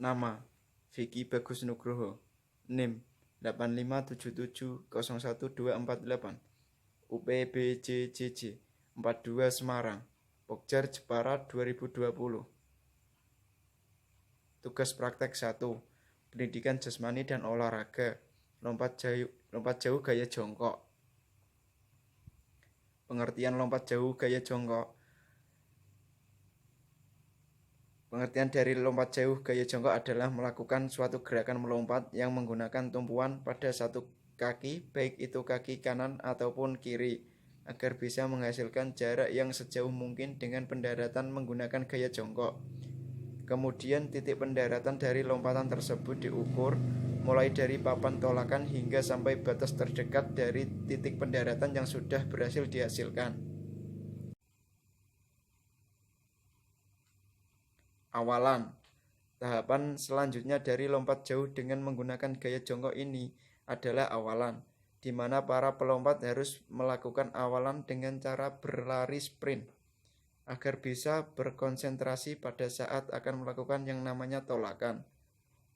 Nama: Vicky Bagus Nugroho. NIM 8577011248. UPBJJJ 42 Semarang. Pokjar Jepara 2020. Tugas praktek 1. Pendidikan jasmani dan olahraga. Lompat jauh gaya jongkok. Pengertian lompat jauh gaya jongkok. Pengertian dari lompat jauh gaya jongkok adalah melakukan suatu gerakan melompat yang menggunakan tumpuan pada satu kaki, baik itu kaki kanan ataupun kiri, agar bisa menghasilkan jarak yang sejauh mungkin dengan pendaratan menggunakan gaya jongkok. Kemudian titik pendaratan dari lompatan tersebut diukur mulai dari papan tolakan hingga sampai batas terdekat dari titik pendaratan yang sudah berhasil dihasilkan. Awalan. Tahapan selanjutnya dari lompat jauh dengan menggunakan gaya jongkok ini adalah awalan, di mana para pelompat harus melakukan awalan dengan cara berlari sprint, agar bisa berkonsentrasi pada saat akan melakukan yang namanya tolakan.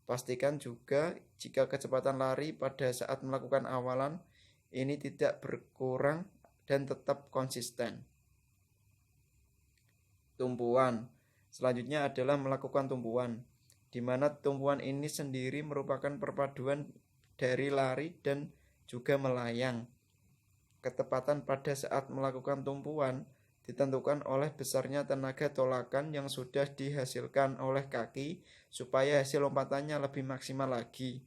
Pastikan juga jika kecepatan lari pada saat melakukan awalan ini tidak berkurang dan tetap konsisten. Tumpuan. Selanjutnya adalah melakukan tumpuan, di mana tumpuan ini sendiri merupakan perpaduan dari lari dan juga melayang. Ketepatan pada saat melakukan tumpuan ditentukan oleh besarnya tenaga tolakan yang sudah dihasilkan oleh kaki supaya hasil lompatannya lebih maksimal lagi.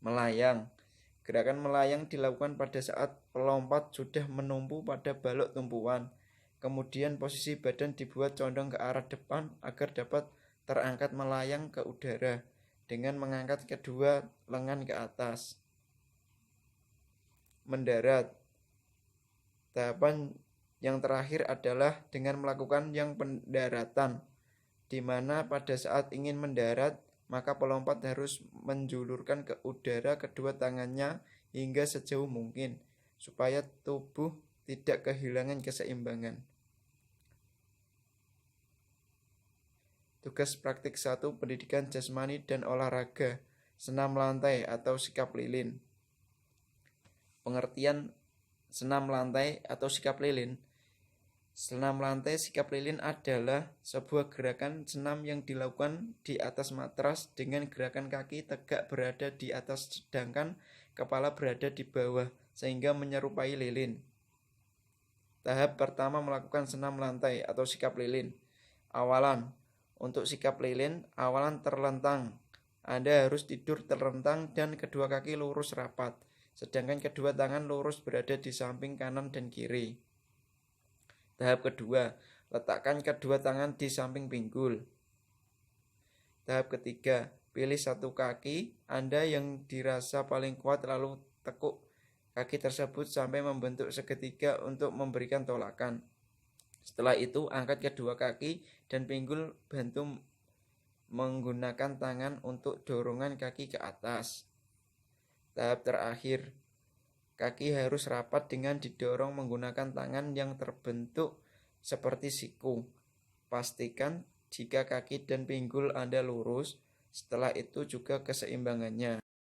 Melayang. Gerakan melayang dilakukan pada saat pelompat sudah menumpu pada balok tumpuan. Kemudian posisi badan dibuat condong ke arah depan agar dapat terangkat melayang ke udara dengan mengangkat kedua lengan ke atas. Mendarat. Tahapan yang terakhir adalah dengan melakukan yang pendaratan, di mana pada saat ingin mendarat, maka pelompat harus menjulurkan ke udara kedua tangannya hingga sejauh mungkin, supaya tubuh tidak kehilangan keseimbangan. Tugas praktik 1. Pendidikan jasmani dan olahraga. Senam lantai atau sikap lilin. Pengertian senam lantai atau sikap lilin. Senam lantai sikap lilin adalah sebuah gerakan senam yang dilakukan di atas matras dengan gerakan kaki tegak berada di atas sedangkan kepala berada di bawah sehingga menyerupai lilin. Tahap pertama melakukan senam lantai atau sikap lilin. Awalan. Untuk sikap lilin, awalan terlentang. Anda harus tidur terlentang dan kedua kaki lurus rapat, sedangkan kedua tangan lurus berada di samping kanan dan kiri. Tahap kedua, letakkan kedua tangan di samping pinggul. Tahap ketiga, pilih satu kaki Anda yang dirasa paling kuat lalu tekuk kaki tersebut sampai membentuk segitiga untuk memberikan tolakan. Setelah itu, angkat kedua kaki dan pinggul bantu menggunakan tangan untuk dorongan kaki ke atas. Tahap terakhir, kaki harus rapat dengan didorong menggunakan tangan yang terbentuk seperti siku. Pastikan jika kaki dan pinggul Anda lurus, setelah itu juga keseimbangannya.